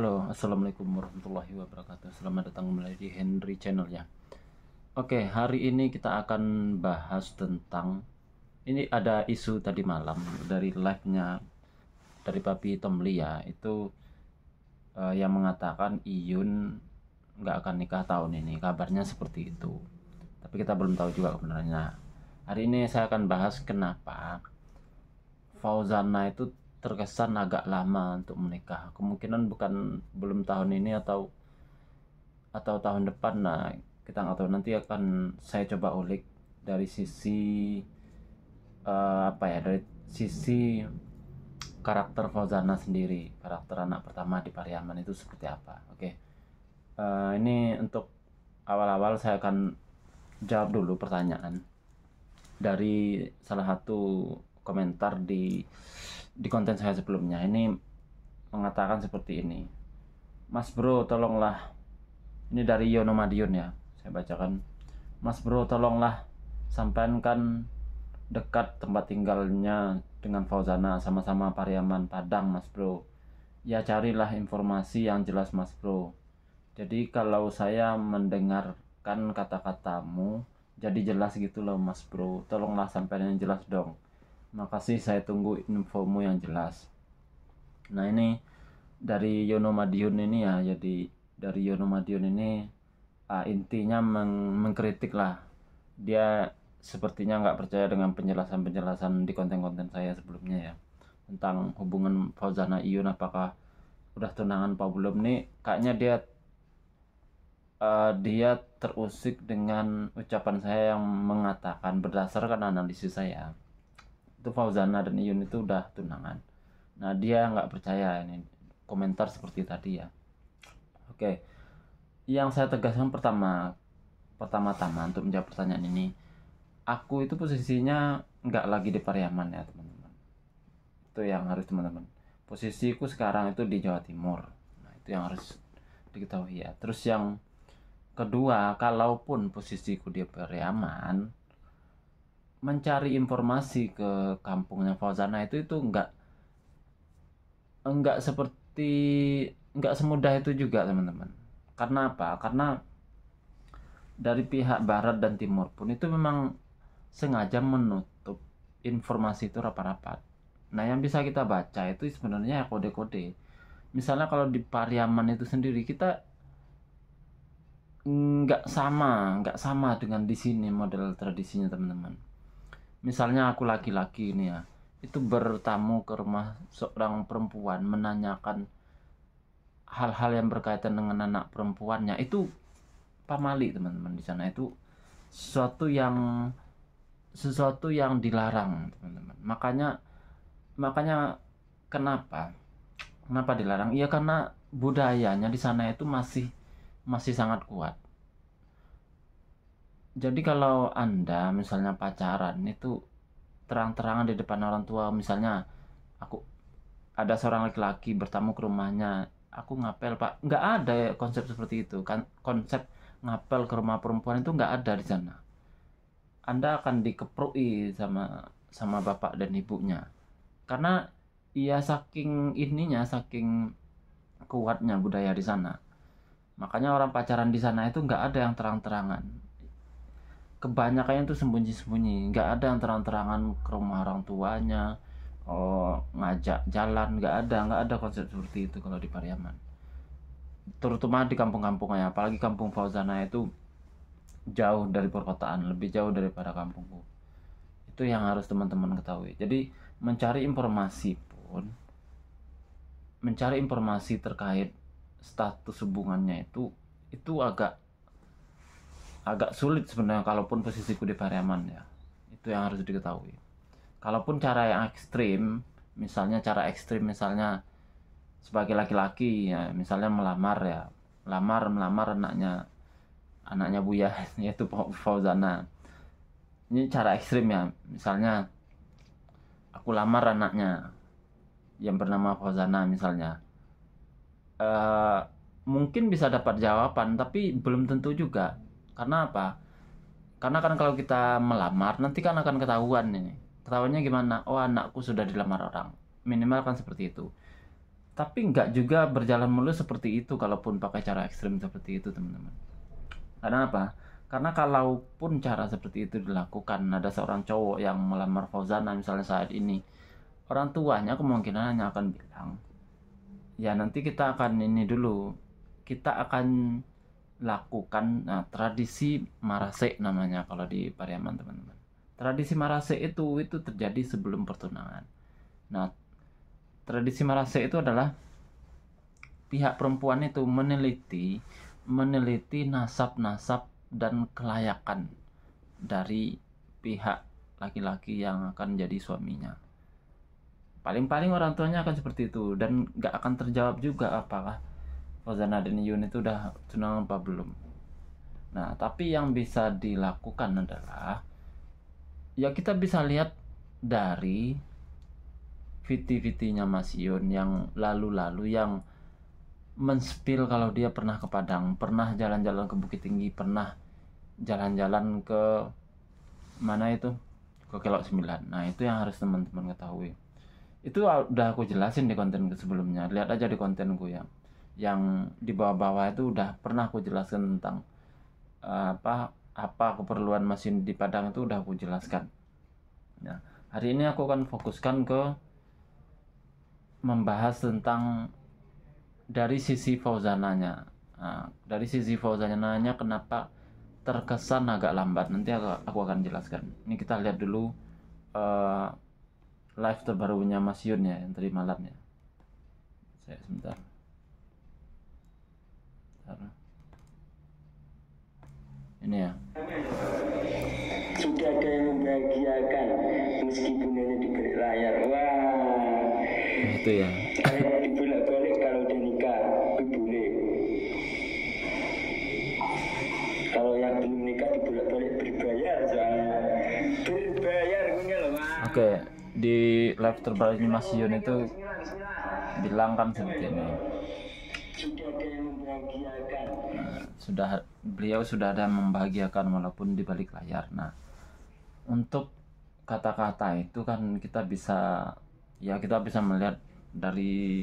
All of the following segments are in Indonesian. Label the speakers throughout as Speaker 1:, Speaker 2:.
Speaker 1: Halo, assalamualaikum warahmatullahi wabarakatuh. Selamat datang kembali di Henry Channel ya. Oke, hari ini kita akan bahas tentang ini ada isu tadi malam dari live-nya dari Papi Tomli ya. Itu yang mengatakan Iyun nggak akan nikah tahun ini. Kabarnya seperti itu. Tapi kita belum tahu juga kebenarannya. Hari ini saya akan bahas kenapa Fauzana itu terkesan agak lama untuk menikah. Kemungkinan belum tahun ini atau tahun depan. Nah, kita nggak tahu, nanti akan saya coba ulik dari sisi dari sisi karakter Fauzana sendiri, karakter anak pertama di Pariaman itu seperti apa. Oke. Ini untuk awal-awal saya akan jawab dulu pertanyaan dari salah satu komentar di konten saya sebelumnya. Ini mengatakan seperti ini: Mas bro, tolonglah. Ini dari Yono Madiun ya, saya bacakan. Mas bro, tolonglah sampaikan dekat tempat tinggalnya dengan Fauzana, sama-sama Pariaman Padang mas bro. Ya carilah informasi yang jelas mas bro. Jadi kalau saya mendengarkan kata-katamu jadi jelas gitu loh mas bro. Tolonglah sampaikan yang jelas dong. Makasih, saya tunggu infomu yang jelas. Nah, ini dari Yono Madiun ini ya. Jadi dari Yono Madiun ini intinya mengkritik lah. Dia sepertinya nggak percaya dengan penjelasan-penjelasan di konten-konten saya sebelumnya ya, tentang hubungan Fauzana Iyun, apakah udah tunangan apa belum. Nih kayaknya dia terusik dengan ucapan saya yang mengatakan berdasarkan analisis saya itu Fauzana dan Iyun itu udah tunangan. Nah, dia nggak percaya ini komentar seperti tadi ya. Oke, yang saya tegaskan pertama-tama untuk menjawab pertanyaan ini, aku itu posisinya nggak lagi di Pariaman ya teman-teman. Itu yang harus teman-teman. Posisiku sekarang itu di Jawa Timur. Nah, itu yang harus diketahui ya. Terus yang kedua, kalaupun posisiku di Pariaman, mencari informasi ke kampungnya Fauzana itu nggak semudah itu juga teman-teman. Karena apa? Karena dari pihak barat dan timur pun itu memang sengaja menutup informasi itu rapat-rapat. Nah, yang bisa kita baca itu sebenarnya kode-kode. Misalnya kalau di Pariaman itu sendiri kita nggak sama dengan di sini model tradisinya teman-teman. Misalnya aku laki-laki ini ya, itu bertamu ke rumah seorang perempuan menanyakan hal-hal yang berkaitan dengan anak perempuannya, itu pamali teman-teman. Di sana itu sesuatu yang dilarang teman-teman. Makanya kenapa dilarang? Iya, karena budayanya di sana itu masih sangat kuat. Jadi kalau Anda misalnya pacaran itu terang-terangan di depan orang tua, misalnya aku ada seorang laki-laki bertamu ke rumahnya, aku ngapel pak, nggak ada ya konsep seperti itu kan. Konsep ngapel ke rumah perempuan itu nggak ada di sana. Anda akan dikeproi sama bapak dan ibunya, karena ya saking kuatnya budaya di sana. Makanya orang pacaran di sana itu nggak ada yang terang-terangan, kebanyakan itu sembunyi-sembunyi. Nggak ada yang terang-terangan ke rumah orang tuanya, ngajak jalan. Nggak ada konsep seperti itu kalau di Pariaman, terutama di kampung-kampungnya. Apalagi kampung Fauzana itu jauh dari perkotaan, lebih jauh daripada kampungku. Itu yang harus teman-teman ketahui. Jadi mencari informasi terkait status hubungannya itu agak sulit sebenarnya, kalaupun posisiku di Pariaman ya. Itu yang harus diketahui. Kalaupun cara yang ekstrim, misalnya sebagai laki-laki ya, misalnya melamar anaknya Buya yaitu Fauzana. Ini cara ekstrim ya. Misalnya aku lamar anaknya yang bernama Fauzana misalnya. Mungkin bisa dapat jawaban, tapi belum tentu juga. Karena apa? Karena kan kalau kita melamar nanti kan akan ketahuan ini. Ketahuannya gimana? Oh, anakku sudah dilamar orang. Minimal kan seperti itu. Tapi nggak juga berjalan mulus seperti itu kalaupun pakai cara ekstrim seperti itu, teman-teman. Karena apa? Karena kalaupun cara seperti itu dilakukan, ada seorang cowok yang melamar Fauzana misalnya saat ini, orang tuanya kemungkinan hanya akan bilang, ya nanti kita akan ini dulu, kita akan lakukan tradisi marase namanya kalau di Pariaman, teman-teman. Tradisi marase itu terjadi sebelum pertunangan. Nah, tradisi marase itu adalah pihak perempuan itu meneliti nasab-nasab dan kelayakan dari pihak laki-laki yang akan jadi suaminya. Paling-paling orang tuanya akan seperti itu, dan gak akan terjawab juga apakah Fauzana dan Iyun itu udah tunangan apa belum. Nah, tapi yang bisa dilakukan adalah, ya kita bisa lihat dari VT-VT-nya Mas Iyun yang lalu-lalu, yang men-spill kalau dia pernah ke Padang, pernah jalan-jalan ke Bukit Tinggi, pernah jalan-jalan ke mana itu, ke Kelok 9. Nah, itu yang harus teman-teman ketahui. Itu udah aku jelasin di konten sebelumnya. Lihat aja di kontenku yang di bawah-bawah itu udah pernah aku jelaskan tentang apa keperluan mesin di Padang, itu udah aku jelaskan. Nah, hari ini aku akan fokuskan ke membahas tentang dari sisi Fauzananya. Nah, dari sisi Fauzananya kenapa terkesan agak lambat, nanti aku akan jelaskan. Ini kita lihat dulu live terbarunya Mas Yun ya, yang tadi malam ya. Saya sebentar. Ini ya.
Speaker 2: Sudah ada yang membahagiakan meskipun hanya di balik layar. Wah.
Speaker 1: Itu ya.
Speaker 2: Dibolak-balik kalau udah nikah, boleh. Kalau yang belum nikah dibolak-balik berbayar soalnya. Berbayar punya loh, Mas.
Speaker 1: Oke, di live terbarunya Mas Yun itu bilang kan seperti ini.
Speaker 2: Sudah ada yang membahagiakan.
Speaker 1: Beliau sudah ada yang membahagiakan walaupun di balik layar. Nah, untuk kata-kata itu kan kita bisa melihat dari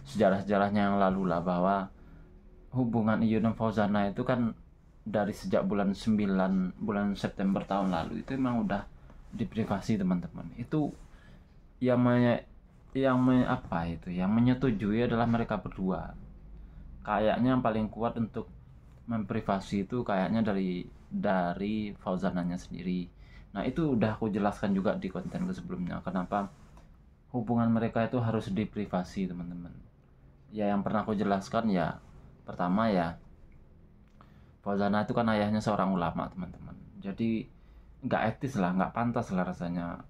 Speaker 1: sejarah-sejarahnya yang lalu lah, bahwa hubungan Iyun dan Fauzana itu kan dari sejak bulan September tahun lalu itu memang udah diprivasi, teman-teman. Itu yang menyetujui adalah mereka berdua. Kayaknya yang paling kuat untuk memprivasi itu kayaknya dari Fauzananya sendiri. Nah, itu udah aku jelaskan juga di konten sebelumnya kenapa hubungan mereka itu harus diprivasi, teman-teman. Ya, yang pernah aku jelaskan ya, pertama ya, Fauzana itu kan ayahnya seorang ulama, teman-teman. Jadi nggak etis lah, nggak pantas lah rasanya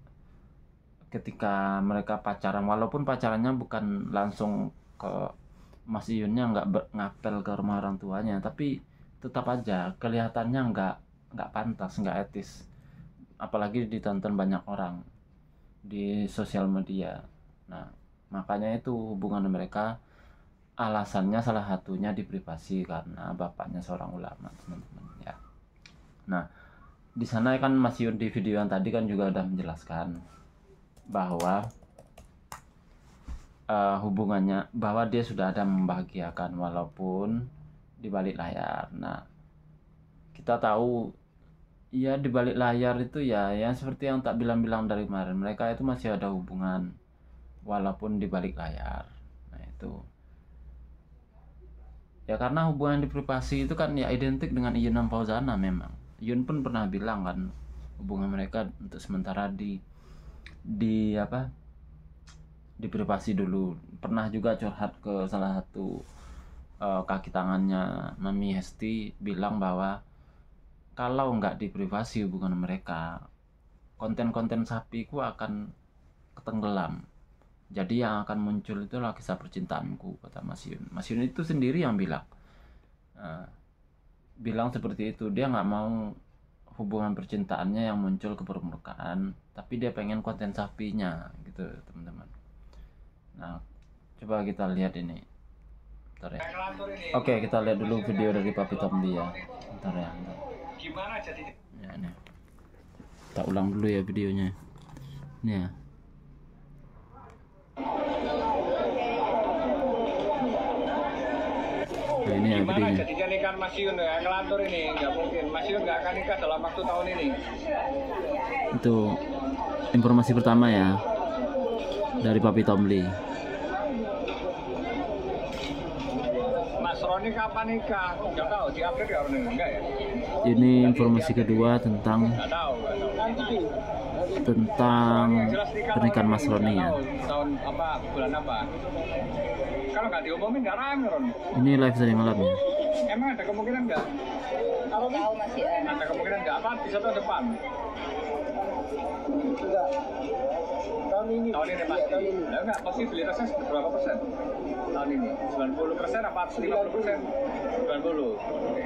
Speaker 1: ketika mereka pacaran, walaupun pacarannya bukan langsung ke Mas Iyunnya, nggak ngapel ke rumah orang tuanya, tapi tetap aja kelihatannya nggak pantas, nggak etis, apalagi ditonton banyak orang di sosial media. Nah, makanya itu hubungan mereka alasannya salah satunya diprivasi karena bapaknya seorang ulama, teman-teman ya. Nah, di sana kan Mas Yun di video yang tadi kan juga udah menjelaskan bahwa hubungannya, bahwa dia sudah ada membahagiakan walaupun di balik layar. Nah, kita tahu ya di balik layar itu ya yang seperti yang tak bilang dari kemarin, mereka itu masih ada hubungan walaupun di balik layar. Nah, itu ya karena hubungan di privasi itu kan ya identik dengan Iyun dan Fauzana. Memang Iyun pun pernah bilang kan hubungan mereka untuk sementara di privasi dulu. Pernah juga curhat ke salah satu kaki tangannya Mami Hesti, bilang bahwa kalau nggak di privasi hubungan mereka, konten-konten sapiku akan ketenggelam. Jadi yang akan muncul itulah kisah percintaanku, kata Mas Yun. Mas Yun itu sendiri yang bilang seperti itu. Dia nggak mau hubungan percintaannya yang muncul ke permukaan, tapi dia pengen konten sapinya gitu, teman-teman. Nah, coba kita lihat ini. Bentar ya. Oke, kita lihat dulu video dari Papi Tombi ya. Bentar ya.
Speaker 2: Gimana jadi?
Speaker 1: Ya, ini. Kita ulang dulu ya videonya. Ini ya. Nah ini ya
Speaker 2: Gimana
Speaker 1: videonya.
Speaker 2: jadinya nikah Mas Yun ya? Ngelantur ini nggak mungkin. Mas Yun nggak akan nikah dalam waktu tahun ini.
Speaker 1: Itu informasi pertama ya dari Papi Tomli.
Speaker 2: Mas Roni kapan nikah? Nggak tahu. Diupdate ya orang ini enggak ya?
Speaker 1: Ini informasi kedua tentang
Speaker 2: Nggak tahu.
Speaker 1: tentang
Speaker 2: Jelas nikah
Speaker 1: pernikahan
Speaker 2: tahun
Speaker 1: Mas
Speaker 2: ini,
Speaker 1: Roni
Speaker 2: nggak
Speaker 1: ya.
Speaker 2: tahu tahun apa, bulan apa? Kalau nggak diumumin nggak rame Ron.
Speaker 1: Ini live tadi malam ya.
Speaker 2: Emang ada kemungkinan nggak?
Speaker 3: Kalau tahu masih
Speaker 2: Ada kemungkinan nggak apa? Bisa tahun depan.
Speaker 3: enggak. Tahun ini.
Speaker 2: Tahun ini pasti. Nah, enggak, posibilitasnya berapa persen? Tahun ini 90% apa 50%? 90. Oke.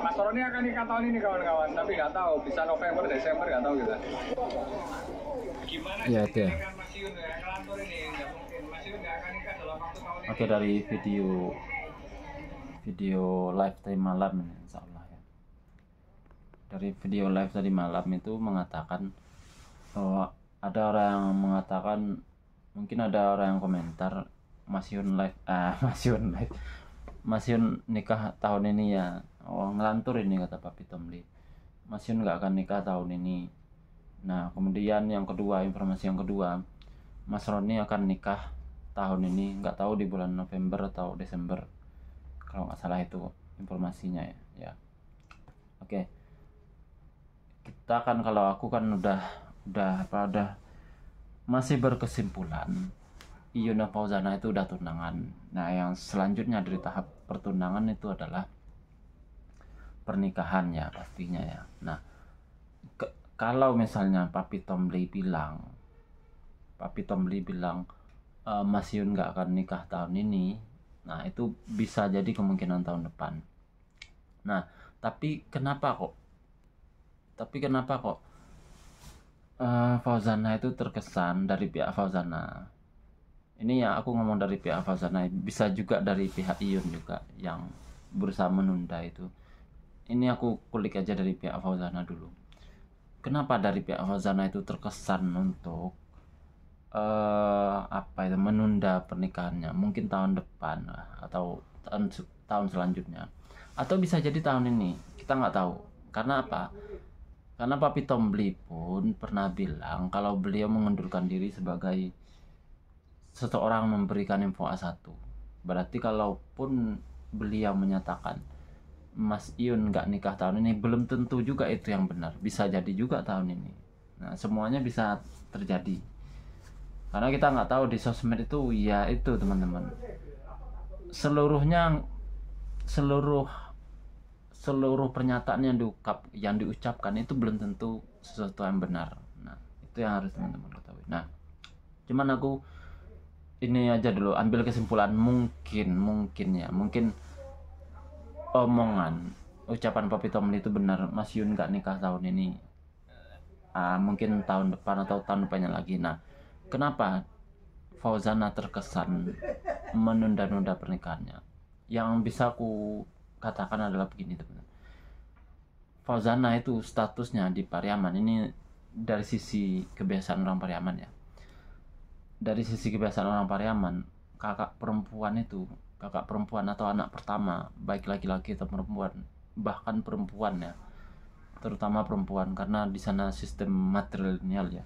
Speaker 2: Mas Roni akan nikah tahun ini kawan-kawan, tapi nggak tahu bisa November, Desember nggak tahu kita. Gimana
Speaker 1: Ya, itu ya.
Speaker 2: nikah Mas Yun ya? Ngelantur ini nggak mungkin. Mas Yun nggak akan nikah dalam waktu tahun ini.
Speaker 1: Oke, dari video live tadi malam ini insya Allah ya. Dari video live tadi malam itu mengatakan bahwa ada orang yang mengatakan, mungkin ada orang yang komentar Mas Yun live Mas Yun nikah tahun ini ya. Oh, ngelantur ini kata Papi Tomli. Mas Yun nggak akan nikah tahun ini. Nah kemudian yang kedua, informasi yang kedua, Mas Roni akan nikah tahun ini, nggak tahu di bulan November atau Desember kalau nggak salah itu informasinya ya. Oke, kita kan, kalau aku kan udah masih berkesimpulan Iyuna Fauzana itu udah tunangan. Nah yang selanjutnya dari tahap pertunangan itu adalah pernikahan ya pastinya ya. Nah kalau misalnya Papi Tomli bilang Mas Yun nggak akan nikah tahun ini, nah itu bisa jadi kemungkinan tahun depan. Nah tapi kenapa kok Fauzana itu terkesan, dari pihak Fauzana ini ya, aku ngomong dari pihak Fauzana, bisa juga dari pihak Iyun juga yang berusaha menunda itu. Ini aku kulik aja dari pihak Fauzana dulu. Kenapa dari pihak Fauzana itu terkesan untuk menunda pernikahannya, mungkin tahun depan atau tahun selanjutnya, atau bisa jadi tahun ini, kita nggak tahu. Karena apa? Karena Papi Tomli pun pernah bilang kalau beliau mengundurkan diri sebagai seseorang memberikan info A1. Berarti kalaupun beliau menyatakan Mas Iyun nggak nikah tahun ini, belum tentu juga itu yang benar. Bisa jadi juga tahun ini. Nah semuanya bisa terjadi. Karena kita nggak tahu di sosmed itu ya itu teman-teman. Seluruh pernyataan yang diucapkan itu belum tentu sesuatu yang benar. Nah itu yang harus teman-teman ketahui. Nah cuman aku ini aja dulu ambil kesimpulan, mungkin omongan ucapan Papi Tomli itu benar, Mas Yun nggak nikah tahun ini, mungkin tahun depan atau tahun depannya lagi. Nah kenapa Fauzana terkesan menunda-nunda pernikahannya? Yang bisa aku katakan adalah begini teman-teman. Fauzana itu statusnya di Pariaman ini dari sisi kebiasaan orang Pariaman ya. Dari sisi kebiasaan orang Pariaman, kakak perempuan atau anak pertama, baik laki-laki atau perempuan, bahkan perempuan ya, terutama perempuan, karena di sana sistem matrilineal ya.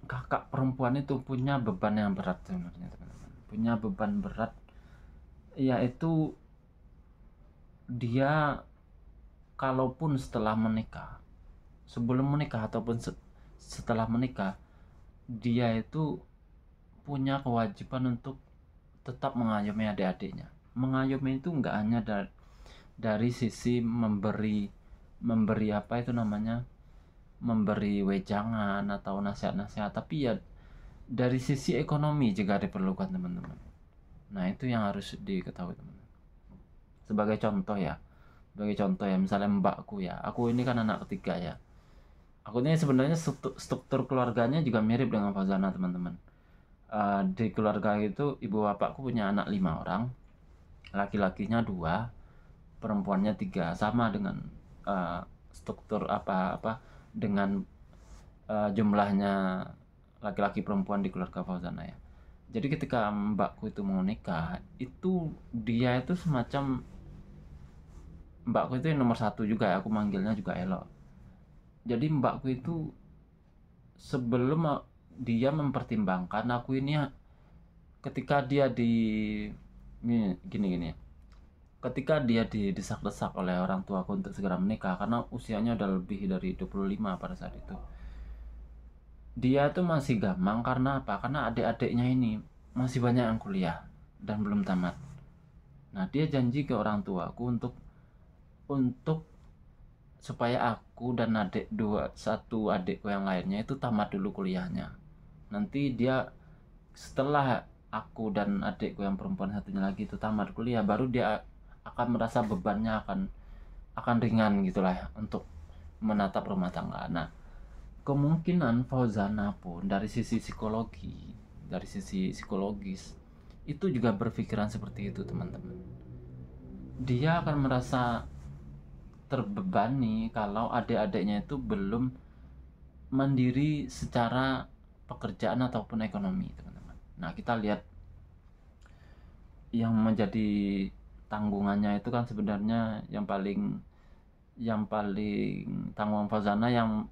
Speaker 1: Kakak perempuan itu punya beban yang berat sebenarnya teman-teman. Punya beban berat, yaitu dia kalaupun setelah menikah, sebelum menikah ataupun setelah menikah, dia itu punya kewajiban untuk tetap mengayomi adik-adiknya. Mengayomi itu nggak hanya dari sisi memberi memberi wejangan atau nasihat-nasihat, tapi ya dari sisi ekonomi jika diperlukan teman-teman. Nah itu yang harus diketahui teman-teman. Sebagai contoh ya, misalnya mbakku ya, aku ini kan anak ketiga ya. Aku ini sebenarnya struktur keluarganya juga mirip dengan Fauzana teman-teman. Di keluarga itu ibu bapakku punya anak 5 orang, laki-lakinya 2, perempuannya 3, sama dengan struktur dengan jumlahnya laki-laki perempuan di keluarga Fauzana ya. Jadi ketika mbakku itu mau nikah, itu dia itu semacam, mbakku itu yang nomor satu juga ya, aku manggilnya juga Elo. Jadi mbakku itu sebelum dia mempertimbangkan aku ini, ketika dia gini, ketika dia didesak-desak oleh orang tuaku untuk segera menikah karena usianya udah lebih dari 25 pada saat itu. Dia tuh masih gamang karena apa? Karena adik-adiknya ini masih banyak yang kuliah dan belum tamat. Nah, dia janji ke orang tuaku untuk supaya aku dan satu adikku yang lainnya itu tamat dulu kuliahnya. Nanti dia setelah aku dan adikku yang perempuan satunya lagi itu tamat kuliah, baru dia akan merasa bebannya akan ringan gitulah ya, untuk menatap rumah tangga. Nah, kemungkinan Fauzana pun dari sisi psikologis itu juga berpikiran seperti itu, teman-teman. Dia akan merasa terbebani kalau adik-adiknya itu belum mandiri secara pekerjaan ataupun ekonomi, teman-teman. Nah, kita lihat yang menjadi tanggungannya itu kan sebenarnya yang paling tanggung Fauzana yang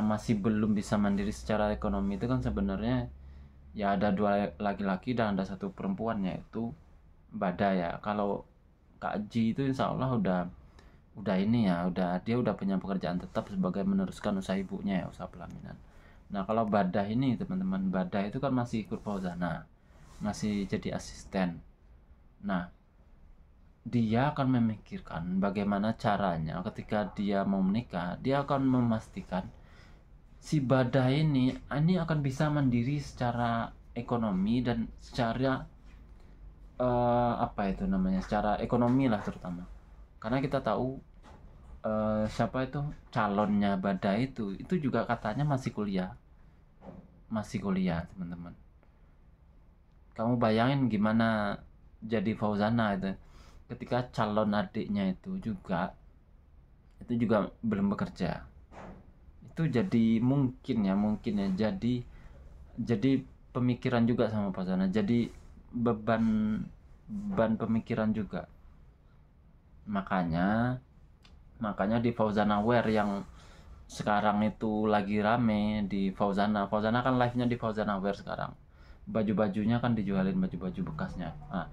Speaker 1: masih belum bisa mandiri secara ekonomi itu kan sebenarnya ya ada 2 laki-laki dan ada 1 perempuan, yaitu Bada ya. Kalau Kak Ji itu insya Allah udah ini ya, dia udah punya pekerjaan tetap sebagai meneruskan usaha ibunya ya, usaha pelaminan. Nah, kalau Bada ini teman-teman, Bada itu kan masih ikut Fauzana, masih jadi asisten. Nah, dia akan memikirkan bagaimana caranya ketika dia mau menikah, dia akan memastikan si Bada ini akan bisa mandiri secara ekonomi dan secara secara ekonomi lah terutama. Karena kita tahu siapa itu calonnya Bada itu juga katanya masih kuliah, teman-teman. Kamu bayangin gimana jadi Fauzana itu ketika calon adiknya itu juga belum bekerja. Itu jadi mungkin ya jadi pemikiran juga sama Fauzana, jadi beban pemikiran juga. Makanya di Fauzana Wear yang sekarang itu lagi rame di Fauzana kan live-nya di Fauzana Wear sekarang. Baju-bajunya kan dijualin, baju-baju bekasnya. Nah,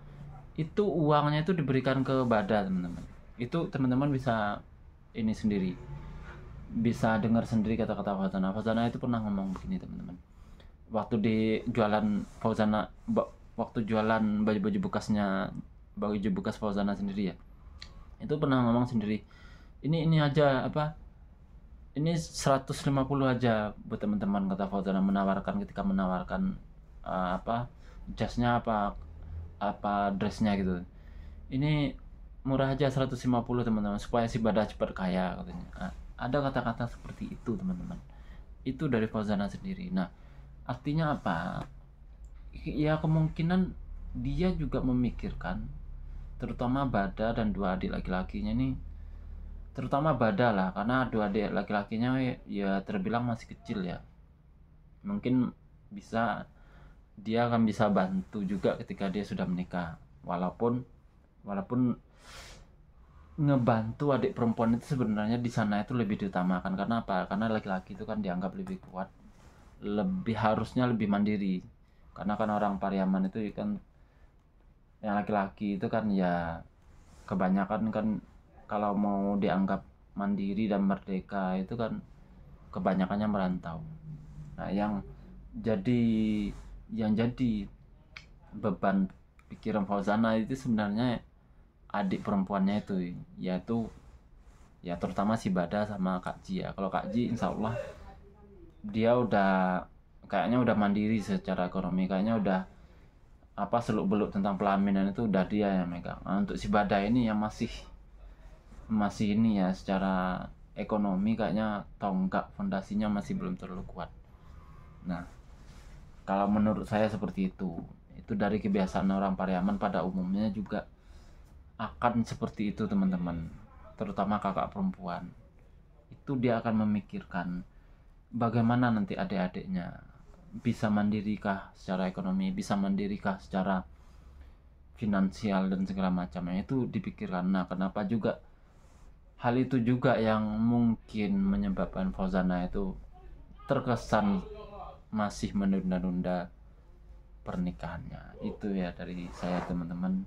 Speaker 1: itu uangnya itu diberikan ke Bada, teman-teman. Itu teman-teman bisa ini sendiri, bisa dengar sendiri kata-kata Fauzana itu pernah ngomong begini, teman-teman. Waktu di jualan Fauzana, waktu jualan baju-baju bekas Fauzana sendiri ya, itu pernah ngomong sendiri, ini aja ini 150 aja buat teman-teman, kata Fauzana ketika menawarkan jasnya dressnya gitu. Ini murah aja 150 teman-teman, supaya si Bada cepat kaya katanya. Ada kata-kata seperti itu, teman-teman. Itu dari Fauzana sendiri. Nah, artinya apa? Ya kemungkinan dia juga memikirkan, terutama Bada dan 2 adik laki-lakinya ini, terutama Bada lah, karena 2 adik laki-lakinya ya terbilang masih kecil ya. Mungkin dia akan bisa bantu juga ketika dia sudah menikah, walaupun ngebantu adik perempuan itu sebenarnya di sana itu lebih diutamakan. Karena apa? Karena laki-laki itu kan dianggap lebih kuat, harusnya lebih mandiri. Karena kan orang Pariaman itu kan yang laki-laki itu kan ya kebanyakan kan kalau mau dianggap mandiri dan merdeka itu kan kebanyakannya merantau. Nah, yang jadi beban pikiran Fauzana itu sebenarnya adik perempuannya itu, yaitu ya terutama si Bada sama Kak Ji ya. Kalau Kak Ji insya Allah dia kayaknya udah mandiri secara ekonomi, kayaknya udah seluk-beluk tentang pelaminan itu udah dia yang megang. Nah, untuk si Bada ini yang masih ini ya, secara ekonomi kayaknya tonggak fondasinya masih belum terlalu kuat. Nah, kalau menurut saya seperti itu dari kebiasaan orang Pariaman pada umumnya juga akan seperti itu, teman-teman. Terutama kakak perempuan itu dia akan memikirkan bagaimana nanti adik-adiknya, bisa mandirikah secara ekonomi, bisa mandirikah secara finansial dan segala macamnya, itu dipikirkan. Nah, kenapa juga hal itu juga yang mungkin menyebabkan Fauzana itu terkesan masih menunda-nunda pernikahannya. Itu ya dari saya, teman-teman.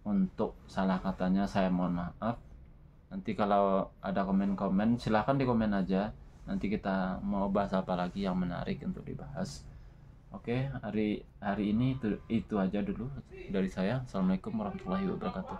Speaker 1: Untuk salah katanya saya mohon maaf. Nanti kalau ada komen-komen silahkan di komen aja, nanti kita mau bahas apa lagi yang menarik untuk dibahas. Oke, hari ini itu aja dulu dari saya. Assalamualaikum warahmatullahi wabarakatuh.